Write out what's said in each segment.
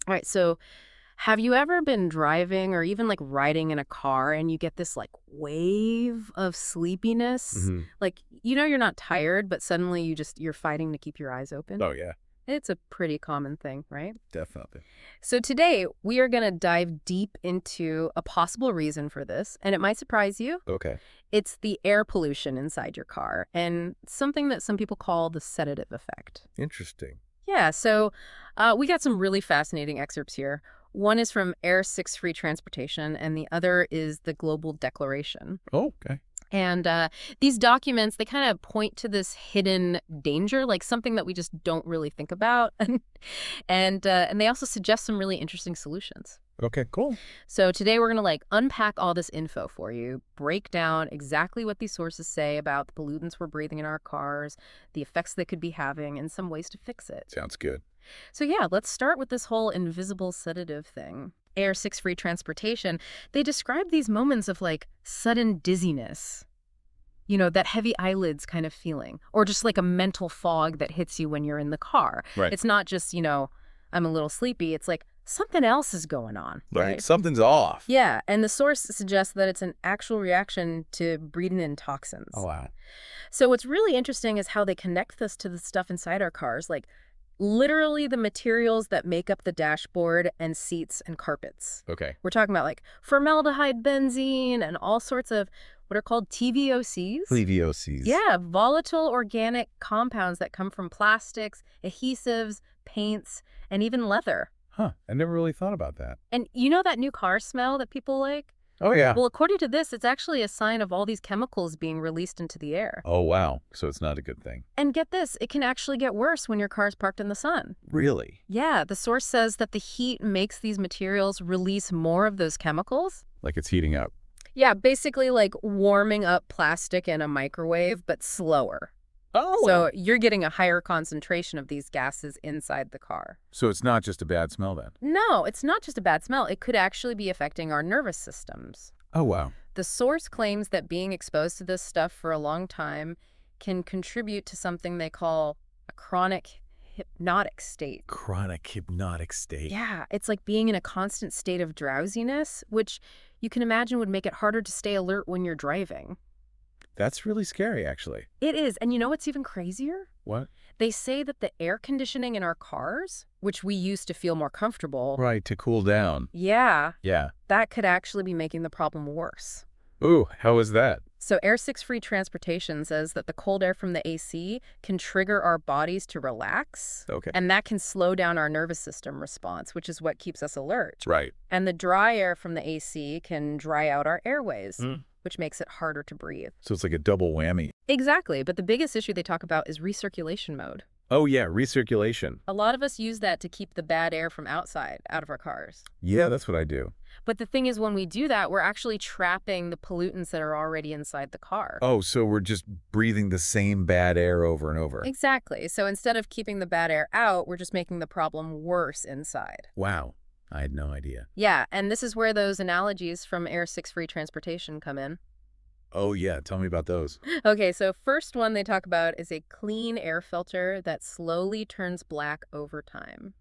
All right, so have you ever been driving or even like riding in a car and you get this like wave of sleepiness? Hmm. Like, you're not tired, but suddenly you're fighting to keep your eyes open? Oh, yeah, It's a pretty common thing, right? definitely. So today we are going to dive deep into a possible reason for this, and it might surprise you. Okay. It's the air pollution inside your car and something that some people call the sedative effect. Interesting. Yeah, so we got some really fascinating excerpts here. One is from Air 6 Free Transportation, and the other is the Global Declaration. Oh, okay. And these documents, they kind of point to this hidden danger, like something that we just don't really think about. And they also suggest some really interesting solutions. Okay, cool. So today we're going to unpack all this info for you, break down exactly what these sources say about the pollutants we're breathing in our cars, the effects they could be having, and some ways to fix it. Sounds good. So yeah, let's start with this whole invisible sedative thing. Air 6 Free Transportation, they describe these moments of sudden dizziness, that heavy eyelids kind of feeling, or just like a mental fog that hits you when you're in the car. Right. It's not just, I'm a little sleepy. It's like something else is going on, right? Something's off. Yeah, and the source suggests that it's an actual reaction to breathing in toxins. Oh, wow. So what's really interesting is how they connect this to the stuff inside our cars, like literally the materials that make up the dashboard and seats and carpets. Okay. We're talking about formaldehyde benzene and all sorts of what are called TVOCs. VOCs. Yeah, volatile organic compounds that come from plastics, adhesives, paints, and even leather. Huh. I never really thought about that. And you know that new car smell that people like? Oh, yeah. Well, according to this, it's actually a sign of all these chemicals being released into the air. Oh, wow. So it's not a good thing. And get this, it can actually get worse when your car's parked in the sun. Really? Yeah, the source says that the heat makes these materials release more of those chemicals. Like it's heating up. Yeah, basically like warming up plastic in a microwave, but slower. Oh. So you're getting a higher concentration of these gases inside the car. So it's not just a bad smell then? No, it's not just a bad smell. It could actually be affecting our nervous systems. Oh, wow. The source claims that being exposed to this stuff for a long time can contribute to something they call a chronic hypnotic state. Chronic hypnotic state. Yeah, it's like being in a constant state of drowsiness, which you can imagine would make it harder to stay alert when you're driving. That's really scary, actually. It is. And you know what's even crazier? What? They say that the air conditioning in our cars, which we use to feel more comfortable, Right, to cool down. yeah, Yeah. that could actually be making the problem worse. Ooh, how is that? So Air 6 Free Transportation says that the cold air from the AC can trigger our bodies to relax, Okay. and that can slow down our nervous system response, which is what keeps us alert. Right. And the dry air from the AC can dry out our airways, Mm. which makes it harder to breathe. So it's like a double whammy. Exactly, but the biggest issue they talk about is recirculation mode. Oh, yeah, recirculation. A lot of us use that to keep the bad air from outside, out of our cars. Yeah, that's what I do. But the thing is, when we do that, we're actually trapping the pollutants that are already inside the car. Oh, so we're just breathing the same bad air over and over. Exactly. So instead of keeping the bad air out, we're just making the problem worse inside. Wow. I had no idea. Yeah, and this is where those analogies from Air 6 Free Transportation come in. Oh, yeah. Tell me about those. Okay, so first one they talk about is a clean air filter that slowly turns black over time.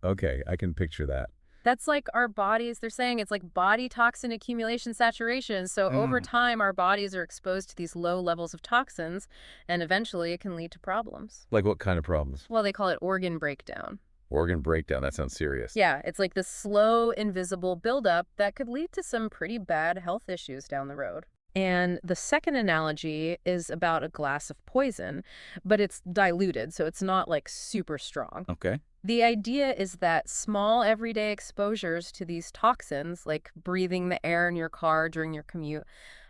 Okay, I can picture that. That's like our bodies, they're saying it's like body toxin accumulation saturation. So over time, our bodies are exposed to these low levels of toxins, and eventually it can lead to problems. Like what kind of problems? Well, they call it organ breakdown. Organ breakdown. That sounds serious. Yeah, it's like this slow, invisible buildup that could lead to some pretty bad health issues down the road. And the second analogy is about a glass of poison, but it's diluted, so it's not super strong. Okay. The idea is that small everyday exposures to these toxins, like breathing the air in your car during your commute,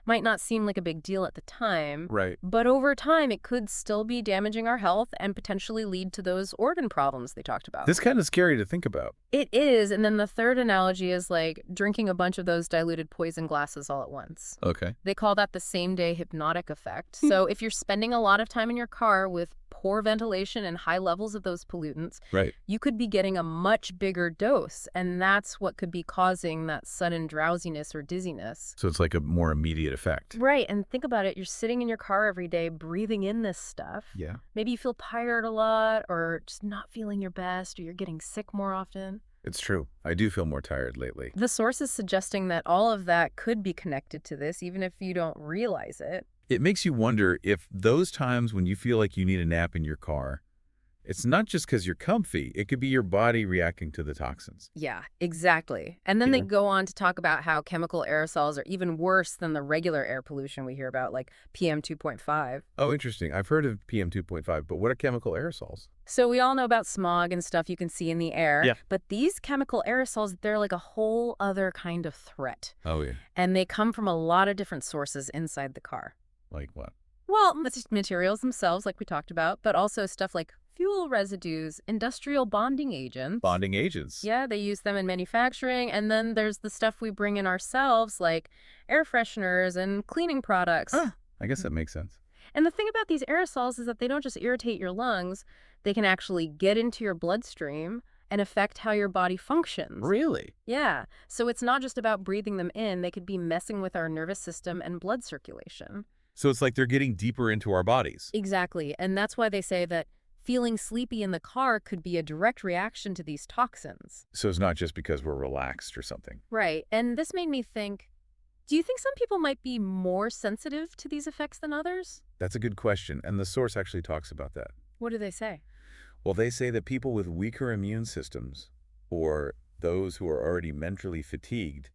might not seem like a big deal at the time. Right. But over time, it could still be damaging our health and potentially lead to those organ problems they talked about. This kind of scary to think about. It is. And then the third analogy is like drinking a bunch of those diluted poison glasses all at once. Okay. They call that the same-day hypnotic effect. So if you're spending a lot of time in your car with poor ventilation and high levels of those pollutants, Right. you could be getting a much bigger dose, and that's what could be causing that sudden drowsiness or dizziness. So it's like a more immediate effect. Right, and think about it. You're sitting in your car every day breathing in this stuff. Yeah. Maybe you feel tired a lot or just not feeling your best, or you're getting sick more often. It's true. I do feel more tired lately. The source is suggesting that all of that could be connected to this, even if you don't realize it. It makes you wonder if those times when you feel like you need a nap in your car, it's not just because you're comfy. It could be your body reacting to the toxins. Yeah, exactly. And then they Yeah. go on to talk about how chemical aerosols are even worse than the regular air pollution we hear about, like PM 2.5. Oh, interesting. I've heard of PM 2.5, but what are chemical aerosols? So we all know about smog and stuff you can see in the air. Yeah. But these chemical aerosols, they're like a whole other kind of threat. Oh, yeah. And they come from a lot of different sources inside the car. Like what? Well, materials themselves, like we talked about, but also stuff like fuel residues, industrial bonding agents. Bonding agents. Yeah, they use them in manufacturing. And then there's the stuff we bring in ourselves, like air fresheners and cleaning products. I guess that makes sense. And the thing about these aerosols is that they don't just irritate your lungs, they can actually get into your bloodstream and affect how your body functions. Really? Yeah, so it's not just about breathing them in, they could be messing with our nervous system and blood circulation. So it's like they're getting deeper into our bodies. Exactly, and that's why they say that feeling sleepy in the car could be a direct reaction to these toxins. So it's not just because we're relaxed or something. Right, and this made me think, do you think some people might be more sensitive to these effects than others? That's a good question, and the source actually talks about that. What do they say? Well, they say that people with weaker immune systems or those who are already mentally fatigued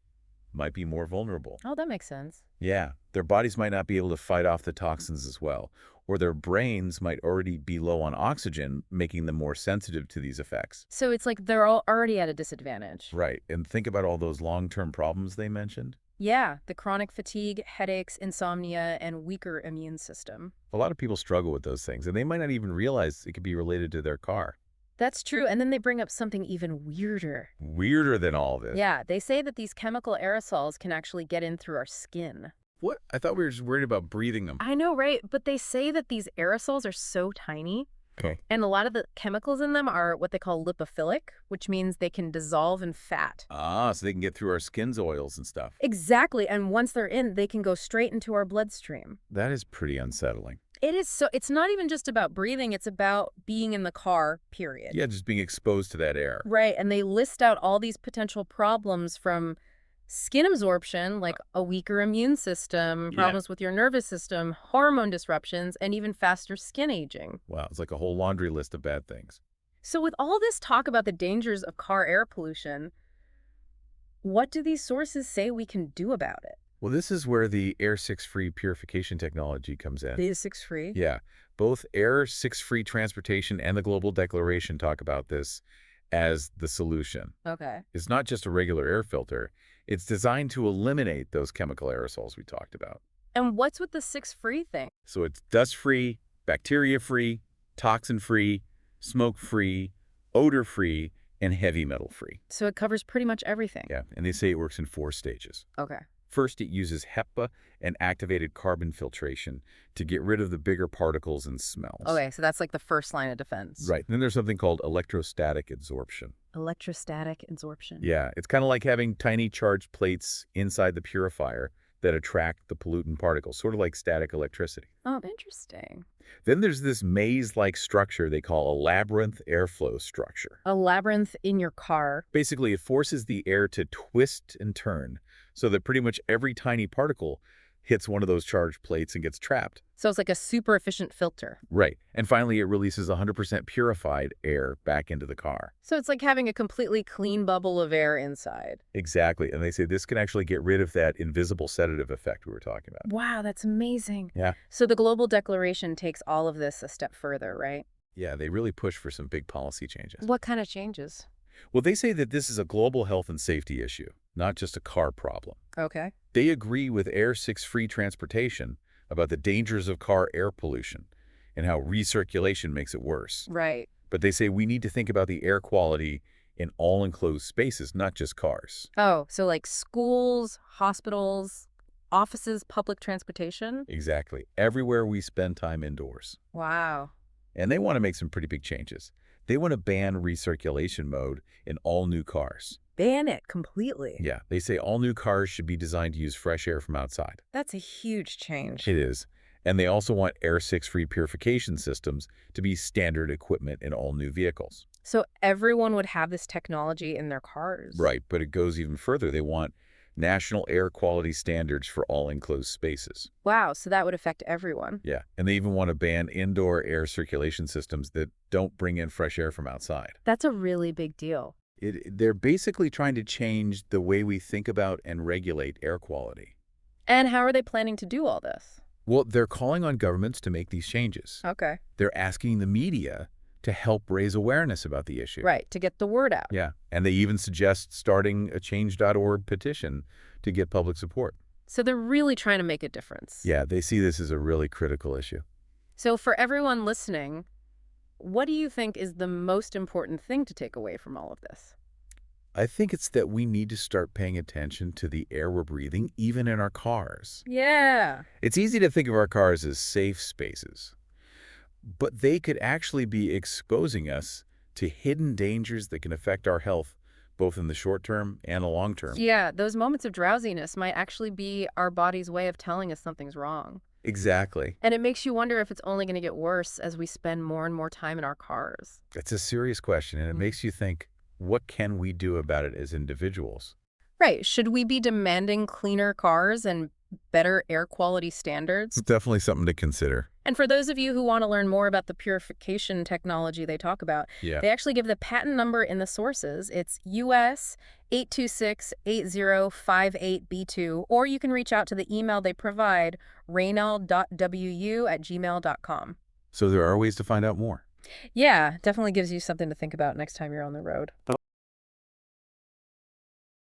might be more vulnerable. Oh, that makes sense. Yeah, their bodies might not be able to fight off the toxins as well, or their brains might already be low on oxygen, making them more sensitive to these effects. So it's like they're all already at a disadvantage. Right, and think about all those long-term problems they mentioned. Yeah, the chronic fatigue, headaches, insomnia, and weaker immune system. A lot of people struggle with those things, and they might not even realize it could be related to their car. That's true, and then they bring up something even weirder. Weirder than all of this. Yeah, they say that these chemical aerosols can actually get in through our skin. What? I thought we were just worried about breathing them. I know, right? But they say that these aerosols are so tiny, Okay. and a lot of the chemicals in them are what they call lipophilic, which means they can dissolve in fat. Ah, so they can get through our skin's oils and stuff. Exactly, and once they're in, they can go straight into our bloodstream. That is pretty unsettling. It is so, it's not even just about breathing, it's about being in the car, period. Yeah, just being exposed to that air. Right, and they list out all these potential problems from skin absorption, like a weaker immune system, problems with your nervous system, hormone disruptions, and even faster skin aging. Wow, it's like a whole laundry list of bad things. So with all this talk about the dangers of car air pollution, what do these sources say we can do about it? Well, this is where the Air 6-free purification technology comes in. The 6-free? Yeah, both Air 6-free transportation and the Global Declaration talk about this as the solution. Okay. It's not just a regular air filter. It's designed to eliminate those chemical aerosols we talked about. And what's with the 6-free thing? So it's dust-free, bacteria-free, toxin-free, smoke-free, odor-free, and heavy metal-free. So it covers pretty much everything. Yeah, and they say it works in 4 stages. Okay. First, it uses HEPA and activated carbon filtration to get rid of the bigger particles and smells. Okay, so that's like the first line of defense. Right. And then there's something called electrostatic adsorption. Electrostatic absorption. Yeah, it's kind of like having tiny charged plates inside the purifier that attract the pollutant particles, sort of like static electricity. Oh, interesting. Then there's this maze-like structure they call a labyrinth airflow structure. A labyrinth in your car. Basically, it forces the air to twist and turn so that pretty much every tiny particle hits one of those charged plates and gets trapped. So it's like a super efficient filter. Right. And finally, it releases 100% purified air back into the car. So it's like having a completely clean bubble of air inside. Exactly. And they say this can actually get rid of that invisible sedative effect we were talking about. Wow, that's amazing. Yeah. So the Global Declaration takes all of this a step further, right? Yeah, they really push for some big policy changes. What kind of changes? Well, they say that this is a global health and safety issue, not just a car problem. Okay. They agree with Air 6-free transportation about the dangers of car air pollution and how recirculation makes it worse. Right. But they say we need to think about the air quality in all enclosed spaces, not just cars. Oh, so like schools, hospitals, offices, public transportation? Exactly. Everywhere we spend time indoors. Wow. And they want to make some pretty big changes. They want to ban recirculation mode in all new cars. Ban it completely. Yeah, they say all new cars should be designed to use fresh air from outside. That's a huge change. It is. And they also want Air 6-free purification systems to be standard equipment in all new vehicles. So everyone would have this technology in their cars. Right, but it goes even further. They want national air quality standards for all enclosed spaces. Wow, so that would affect everyone. Yeah, and they even want to ban indoor air circulation systems that don't bring in fresh air from outside. That's a really big deal. They're basically trying to change the way we think about and regulate air quality. And how are they planning to do all this? Well, they're calling on governments to make these changes. Okay. They're asking the media to help raise awareness about the issue. Right, to get the word out. Yeah, and they even suggest starting a change.org petition to get public support. So they're really trying to make a difference. Yeah, they see this as a really critical issue. So for everyone listening, what do you think is the most important thing to take away from all of this? I think it's that we need to start paying attention to the air we're breathing, even in our cars. Yeah. It's easy to think of our cars as safe spaces, but they could actually be exposing us to hidden dangers that can affect our health, both in the short term and the long term. Yeah, those moments of drowsiness might actually be our body's way of telling us something's wrong. Exactly. And it makes you wonder if it's only going to get worse as we spend more and more time in our cars. It's a serious question, and it makes you think, what can we do about it as individuals? Right. Should we be demanding cleaner cars and better air quality standards? It's definitely something to consider. And for those of you who want to learn more about the purification technology they talk about, Yeah. they actually give the patent number in the sources. It's US 826-8058B2, or you can reach out to the email they provide, reynald.wu@gmail.com. So there are ways to find out more. Yeah, definitely gives you something to think about next time you're on the road.